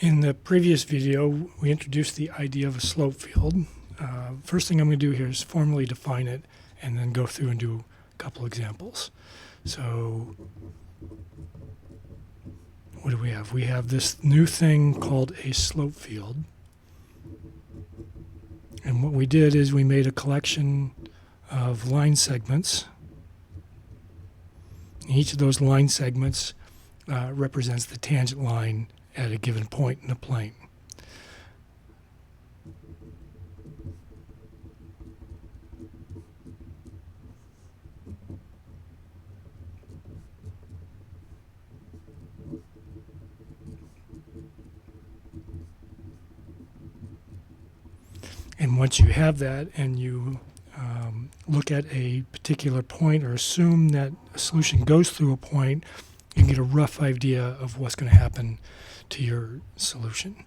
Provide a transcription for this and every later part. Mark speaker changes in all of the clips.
Speaker 1: In the previous video, we introduced the idea of a slope field. First thing I'm going to do here is formally define it and then go through and do a couple examples. So what do we have? We have this new thing called a slope field. And what we did is we made a collection of line segments. Each of those line segments represents the tangent line at a given point in the plane. And once you have that and you look at a particular point or assume that a solution goes through a point, you can get a rough idea of what's going to happen to your solution.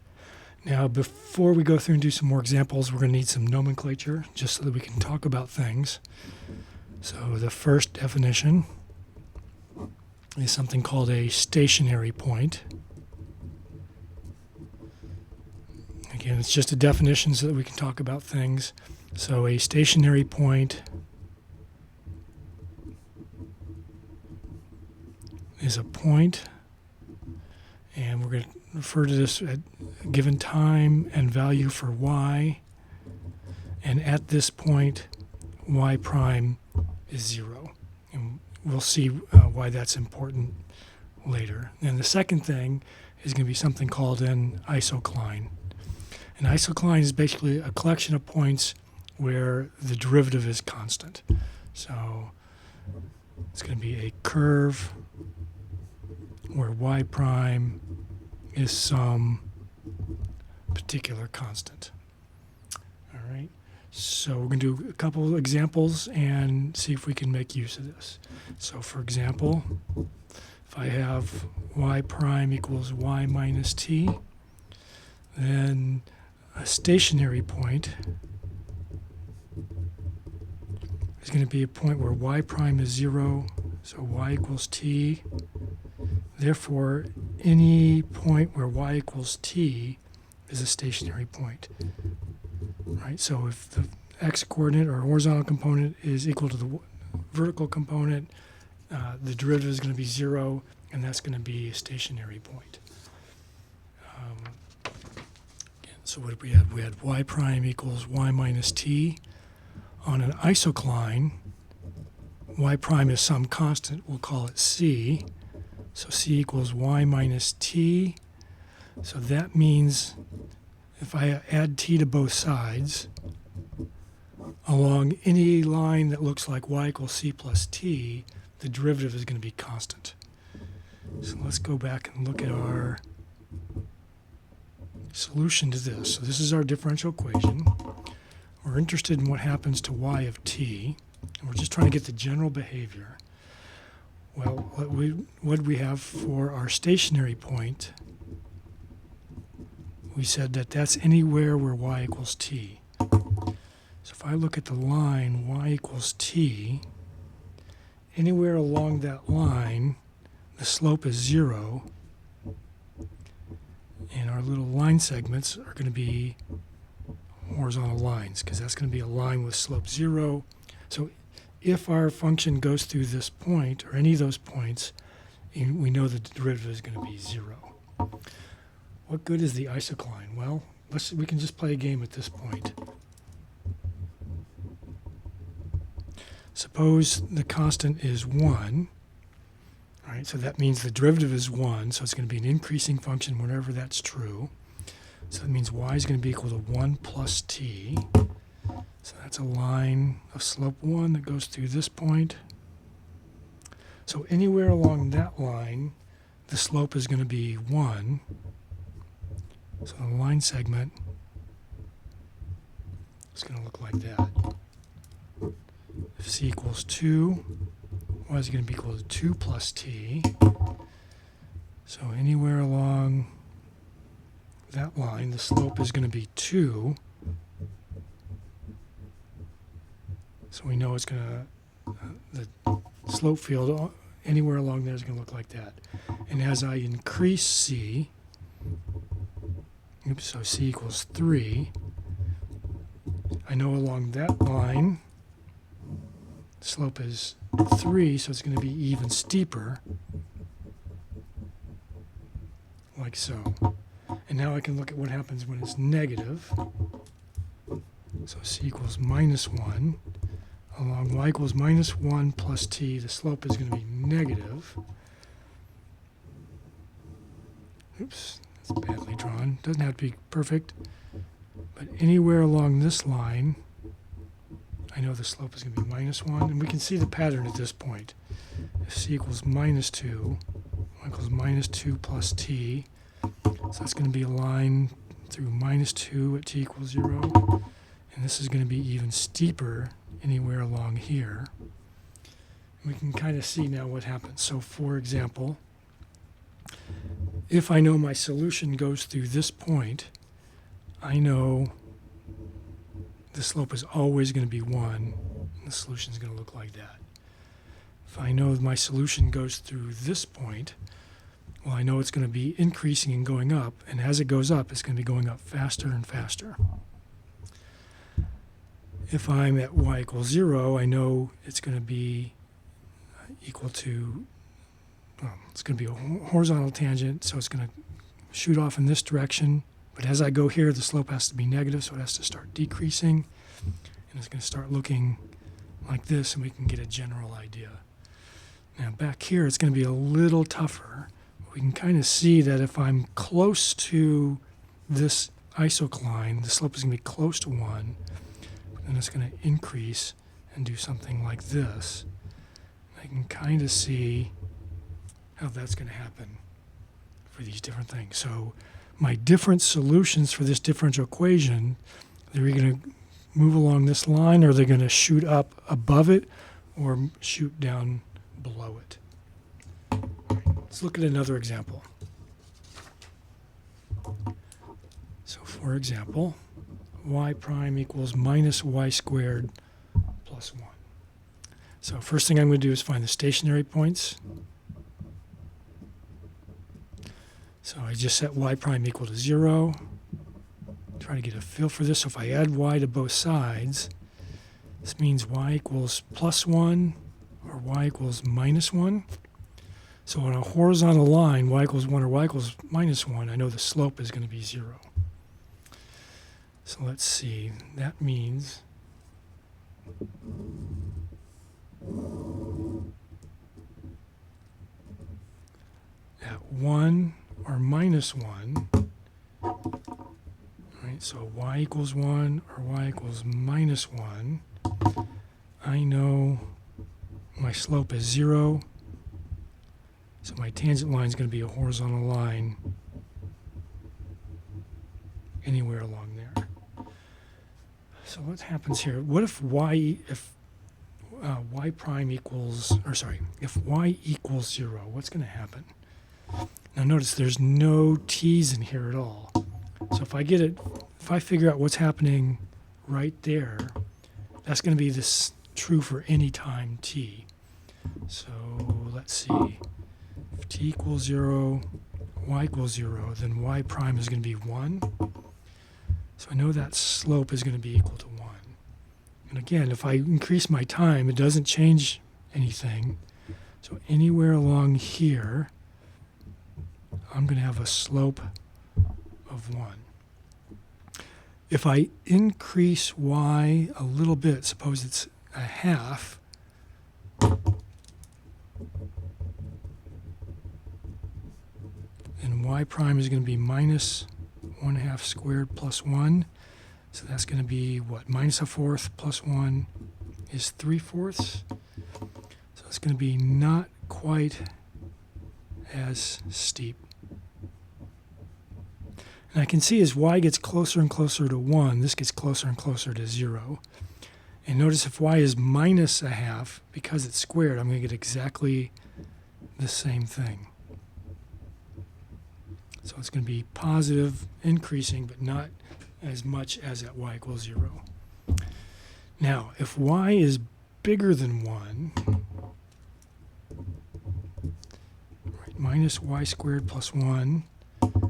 Speaker 1: Now, before we go through and do some more examples, we're going to need some nomenclature just so that we can talk about things. So the first definition is something called a stationary point. Again, it's just a definition so that we can talk about things. So a stationary point is a point, and we're going to refer to this at a given time and value for y, and at this point y prime is 0. And we'll see why that's important later. And the second thing is going to be something called an isocline. An isocline is basically a collection of points where the derivative is constant. So it's going to be a curve where y prime is some particular constant. All right, so we're going to do a couple of examples and see if we can make use of this. So for example, if I have y prime equals y minus t, then a stationary point is going to be a point where y prime is 0, so y equals t. Therefore, any point where y equals t is a stationary point. Right? So if the x-coordinate or horizontal component is equal to the vertical component, the derivative is going to be 0, and that's going to be a stationary point. So what did we have? We had y prime equals y minus t. On an isocline, y prime is some constant. We'll call it c. So c equals y minus t. So that means if I add t to both sides, along any line that looks like y equals c plus t, the derivative is going to be constant. So let's go back and look at our solution to this. So this is our differential equation. We're interested in what happens to y of t, and we're just trying to get the general behavior. Well, what do we have for our stationary point? We said that that's anywhere where y equals t. So if I look at the line y equals t, anywhere along that line, the slope is 0, and our little line segments are going to be horizontal lines, because that's going to be a line with slope 0. So if our function goes through this point, or any of those points, we know that the derivative is going to be 0. What good is the isocline? Well, we can just play a game at this point. Suppose the constant is 1. All right, so that means the derivative is 1, so it's going to be an increasing function whenever that's true. So that means y is going to be equal to 1 plus t. So that's a line of slope 1 that goes through this point. So anywhere along that line, the slope is going to be 1. So the line segment is going to look like that. If c equals 2, y is going to be equal to 2 plus t. So anywhere along that line, the slope is going to be 2. So we know it's going to, the slope field anywhere along there is going to look like that. And as I increase c, oops, so c equals 3. I know along that line, the slope is 3, so it's going to be even steeper, like so. And now I can look at what happens when it's negative. So c equals minus 1. Along y equals minus 1 plus t, the slope is going to be negative. Oops, that's badly drawn. Doesn't have to be perfect. But anywhere along this line, I know the slope is going to be minus 1. And we can see the pattern at this point. If c equals minus 2, y equals minus 2 plus t. So that's going to be a line through minus 2 at t equals 0. And this is going to be even steeper anywhere along here. We can kind of see now what happens. So for example, if I know my solution goes through this point, I know the slope is always going to be 1, and the solution is going to look like that. If I know my solution goes through this point, well, I know it's going to be increasing and going up, and as it goes up, it's going to be going up faster and faster. If I'm at y equals 0, I know it's going to be equal to, well, it's going to be a horizontal tangent, so it's going to shoot off in this direction. But as I go here, the slope has to be negative, so it has to start decreasing. And it's going to start looking like this, and we can get a general idea. Now back here, it's going to be a little tougher. We can kind of see that if I'm close to this isocline, the slope is going to be close to 1. And it's going to increase and do something like this. I can kind of see how that's going to happen for these different things. So my different solutions for this differential equation, they're going to move along this line, or they're going to shoot up above it or shoot down below it. Let's look at another example. So for example, y prime equals minus y squared plus 1. So first thing I'm going to do is find the stationary points. So I just set y prime equal to 0. Try to get a feel for this. So if I add y to both sides, this means y equals plus 1 or y equals minus 1. So on a horizontal line, y equals 1 or y equals minus 1, I know the slope is going to be 0. So let's see, that means at 1 or minus 1, right, so y equals 1 or y equals minus 1, I know my slope is 0, so my tangent line is going to be a horizontal line anywhere along there. So what happens here? What if y prime equals, or sorry, if y equals 0, what's going to happen? Now notice there's no t's in here at all. So if I figure out what's happening right there, that's going to be this true for any time t. So let's see. If t equals 0, y equals 0, then y prime is going to be 1. So I know that slope is going to be equal to 1. And again, if I increase my time, it doesn't change anything. So anywhere along here, I'm going to have a slope of 1. If I increase y a little bit, suppose it's a half, then y prime is going to be minus 1/2 squared plus 1. So that's going to be, what, minus 1/4 plus 1 is 3/4. So it's going to be not quite as steep. And I can see as y gets closer and closer to 1, this gets closer and closer to 0. And notice if y is minus 1/2, because it's squared, I'm going to get exactly the same thing. So it's going to be positive, increasing, but not as much as at y equals 0. Now, if y is bigger than 1, right, minus y squared plus 1,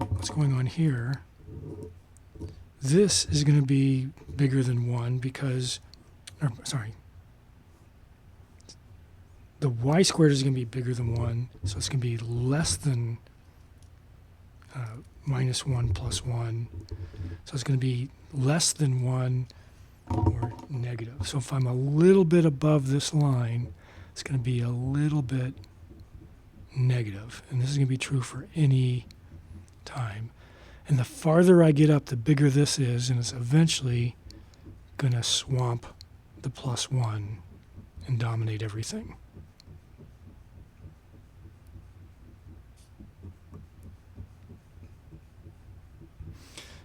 Speaker 1: what's going on here this is going to be bigger than 1 because, the y squared is going to be bigger than 1, so it's going to be less than minus 1 plus 1. So it's going to be less than 1 or negative. So if I'm a little bit above this line, it's going to be a little bit negative. And this is going to be true for any time. And the farther I get up, the bigger this is, and it's eventually going to swamp the plus 1 and dominate everything.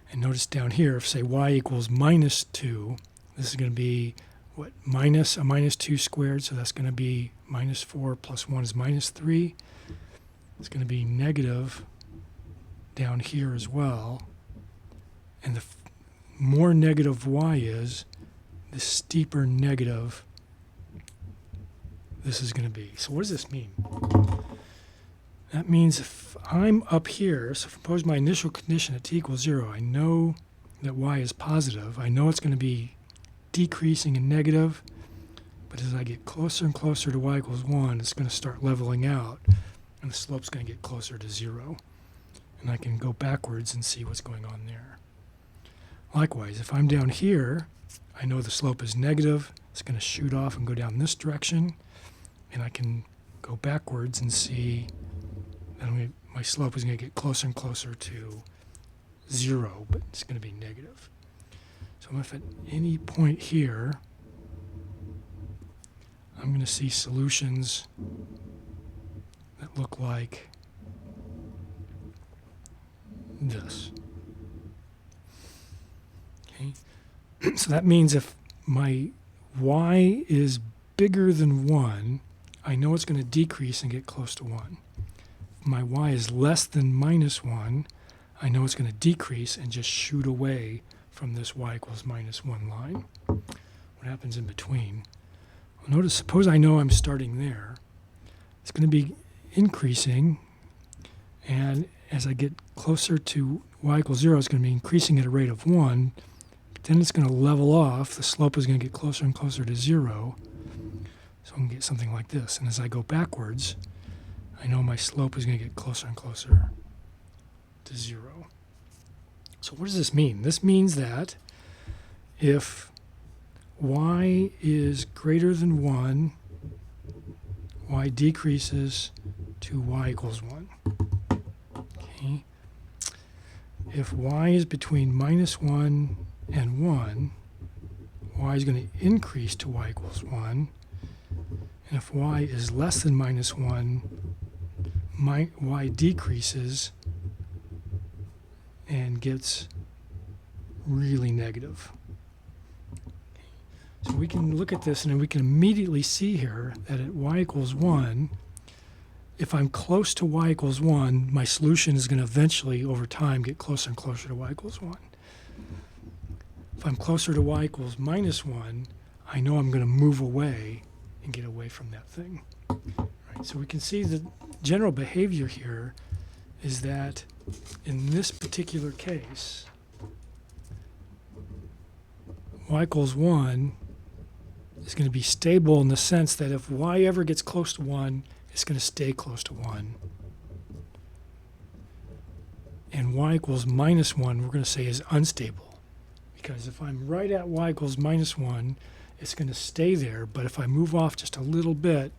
Speaker 1: And notice down here, if say y equals minus 2, this is going to be, what, minus a minus 2 squared, so that's going to be minus 4 plus 1 is minus 3. It's going to be negative down here as well. And the more negative y is, the steeper negative this is going to be. So what does this mean? That means if I'm up here, so suppose my initial condition at t equals 0, I know that y is positive. I know it's going to be decreasing and negative, but as I get closer and closer to y equals 1, it's going to start leveling out, and the slope's going to get closer to 0. And I can go backwards and see what's going on there. Likewise, if I'm down here, I know the slope is negative. It's going to shoot off and go down this direction, and I can go backwards and see that my slope is going to get closer and closer to 0, but it's going to be negative. So if at any point here, I'm going to see solutions that look like this. Okay, so that means if my y is bigger than 1, I know it's going to decrease and get close to 1. If my y is less than minus 1, I know it's going to decrease and just shoot away from this y equals minus 1 line. What happens in between? Well, notice, suppose I know I'm starting there. It's going to be increasing, and as I get closer to y equals 0, it's going to be increasing at a rate of 1, but then it's going to level off. The slope is going to get closer and closer to 0, so I'm going to get something like this. And as I go backwards, I know my slope is going to get closer and closer to 0. So what does this mean? This means that if y is greater than 1, y decreases to y equals 1. Okay. If y is between minus 1 and 1, y is going to increase to y equals 1. And if y is less than minus 1, y decreases and gets really negative. So we can look at this and then we can immediately see here that at y equals 1, if I'm close to y equals 1, my solution is going to eventually, over time, get closer and closer to y equals 1. If I'm closer to y equals minus 1, I know I'm going to move away and get away from that thing. Right, so we can see the general behavior here is that in this particular case, y equals 1 is going to be stable in the sense that if y ever gets close to 1, it's going to stay close to 1. And y equals minus 1, we're going to say is unstable. Because if I'm right at y equals minus 1, it's going to stay there. But if I move off just a little bit,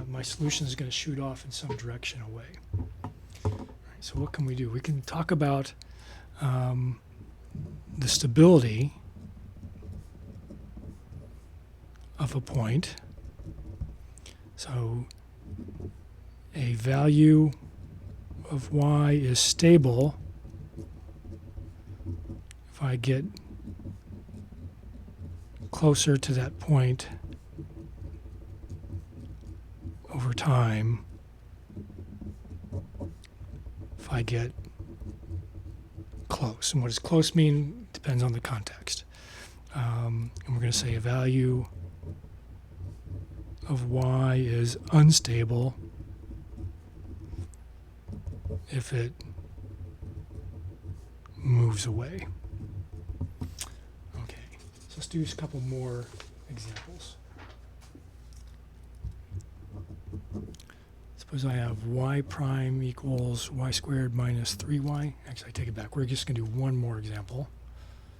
Speaker 1: my solution is going to shoot off in some direction away. So what can we do? We can talk about the stability of a point. So a value of y is stable if I get closer to that point over time. If I get close. And what does close mean? Depends on the context. And we're going to say a value of y is unstable if it moves away. do a couple more examples. Suppose I have y prime equals y squared minus 3y. Actually, I take it back. We're just going to do one more example.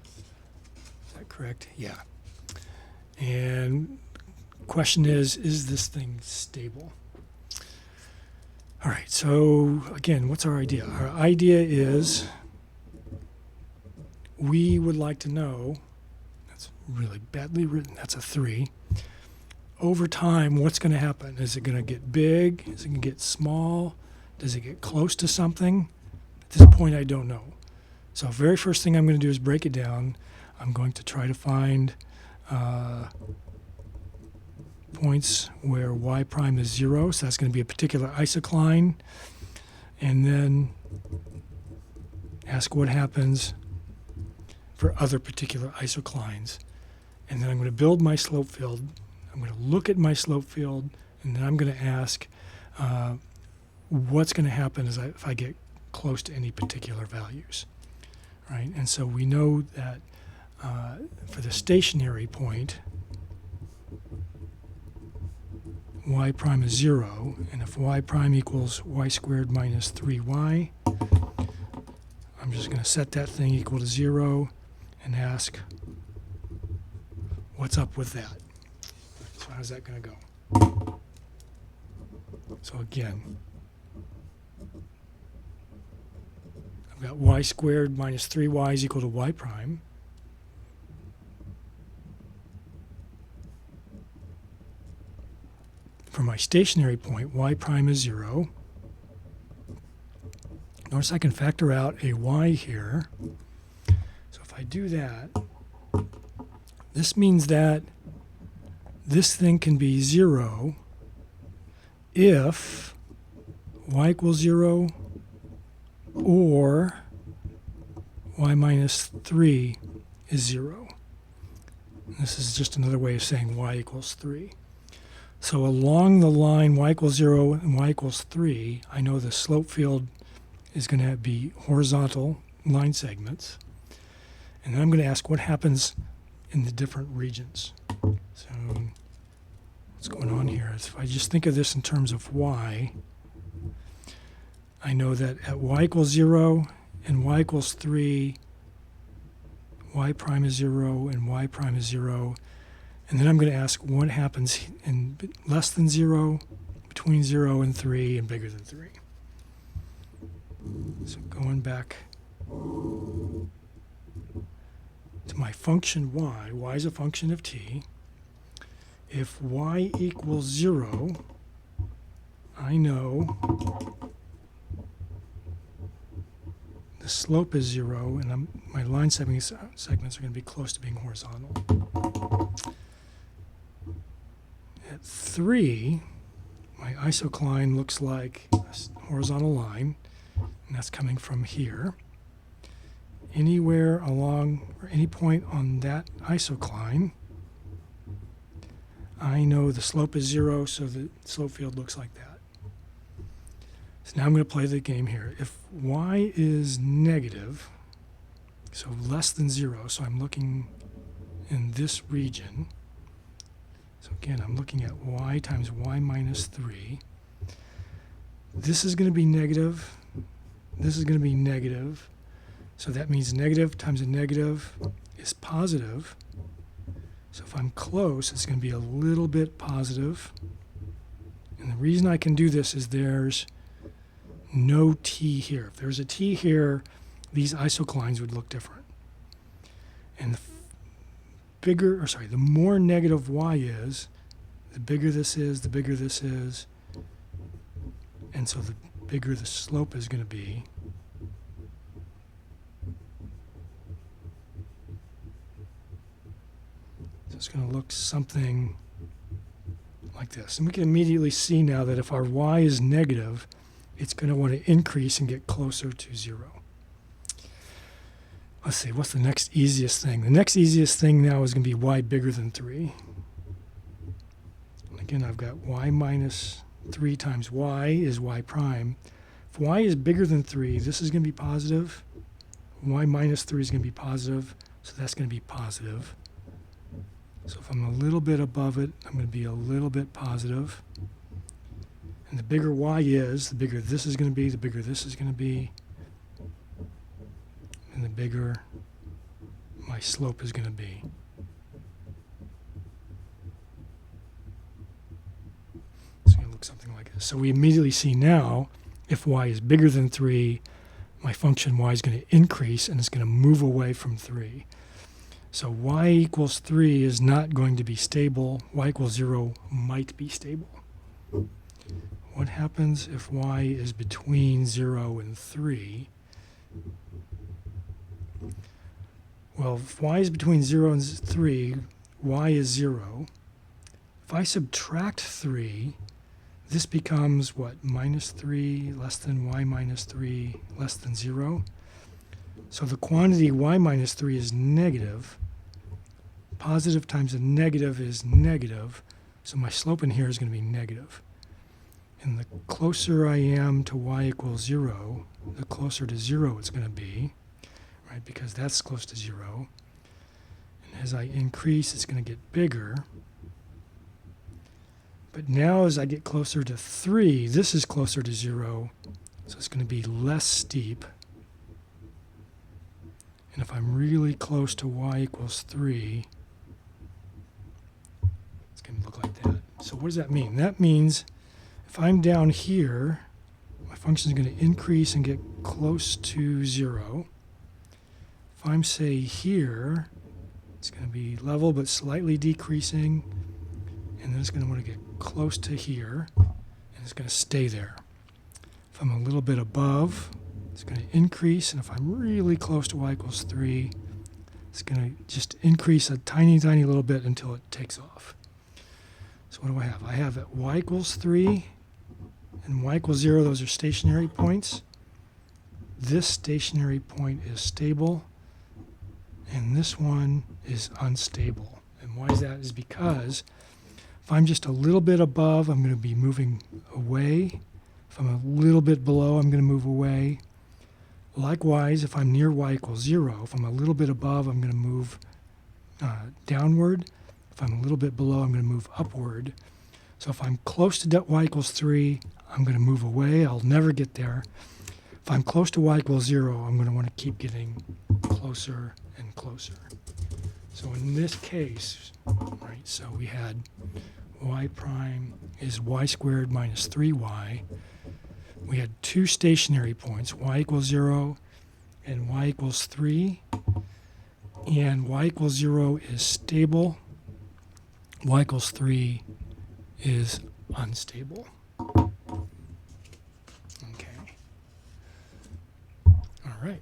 Speaker 1: Is that correct? Yeah. And question is this thing stable? All right, so again, what's our idea? Our idea is we would like to know, that's really badly written, that's a 3. Over time, what's going to happen? Is it going to get big? Is it going to get small? Does it get close to something? At this point, I don't know. So very first thing I'm going to do is break it down. I'm going to try to find points where y prime is 0. So that's going to be a particular isocline. And then ask what happens for other particular isoclines. And then I'm going to build my slope field. I'm going to look at my slope field, and then I'm going to ask what's going to happen if I get close to any particular values, right? And so we know that for the stationary point, y prime is 0, and if y prime equals y squared minus 3y, I'm just going to set that thing equal to 0 and ask what's up with that. So how's that going to go? So again, I've got y squared minus 3y is equal to y prime. For my stationary point, y prime is 0. Notice I can factor out a y here. So if I do that, this means that this thing can be 0 if y equals 0 or y minus 3 is 0. This is just another way of saying y equals 3. So along the line y equals 0 and y equals 3, I know the slope field is going to be horizontal line segments. And then I'm going to ask what happens in the different regions. So what's going on here is if I just think of this in terms of y, I know that at y equals 0 and y equals 3, y prime is 0 and y prime is 0. And then I'm going to ask what happens in less than 0, between 0 and 3, and bigger than 3. So going back to my function y is a function of t. If y equals 0, I know the slope is 0, and my line segments are going to be close to being horizontal. At 3, my isocline looks like a horizontal line, and that's coming from here. Anywhere along, or any point on that isocline, I know the slope is 0, so the slope field looks like that. So now I'm going to play the game here. If y is negative, so less than 0, so I'm looking in this region. So again, I'm looking at y times y minus 3. This is going to be negative. This is going to be negative. So that means negative times a negative is positive. So if I'm close, it's going to be a little bit positive. And the reason I can do this is there's no t here. If there's a t here, these isoclines would look different. And the more negative y is, the bigger this is, the bigger this is. And so the bigger the slope is going to be. So it's going to look something like this. And we can immediately see now that if our y is negative, it's going to want to increase and get closer to 0. Let's see, what's the next easiest thing? The next easiest thing now is going to be y bigger than 3. And again, I've got y minus 3 times y is y prime. If y is bigger than 3, this is going to be positive. Y minus 3 is going to be positive, so that's going to be positive. So if I'm a little bit above it, I'm going to be a little bit positive. And the bigger y is, the bigger this is going to be, the bigger this is going to be, and the bigger my slope is going to be. It's going to look something like this. So we immediately see now, if y is bigger than 3, my function y is going to increase and it's going to move away from 3. So y equals 3 is not going to be stable. Y equals 0 might be stable. What happens if y is between 0 and 3? Well, if y is between 0 and 3, y is 0. If I subtract 3, this becomes what? Minus 3 less than y minus 3 less than 0. So the quantity y minus 3 is negative. Positive times a negative is negative. So my slope in here is going to be negative. And the closer I am to y equals 0, the closer to 0 it's going to be, right? Because that's close to 0. And as I increase, it's going to get bigger. But now as I get closer to 3, this is closer to 0, so it's going to be less steep. And if I'm really close to y equals 3, it's going to look like that. So what does that mean? That means if I'm down here, my function is going to increase and get close to 0. If I'm, say, here, it's going to be level but slightly decreasing, and then it's going to want to get close to here, and it's going to stay there. If I'm a little bit above, it's going to increase, and if I'm really close to y equals 3, it's going to just increase a tiny, tiny little bit until it takes off. So what do I have? I have at y equals 3 and y equals 0, those are stationary points. This stationary point is stable, and this one is unstable. And why is that? Is because if I'm just a little bit above, I'm going to be moving away. If I'm a little bit below, I'm going to move away. Likewise, if I'm near y equals 0, if I'm a little bit above, I'm going to move downward. If I'm a little bit below, I'm going to move upward. So if I'm close to y equals 3, I'm going to move away. I'll never get there. If I'm close to y equals 0, I'm going to want to keep getting closer and closer. So in this case, right, so we had y prime is y squared minus 3y. We had two stationary points, y equals 0 and y equals 3. And y equals 0 is stable. Y equals 3 is unstable. Okay. All right.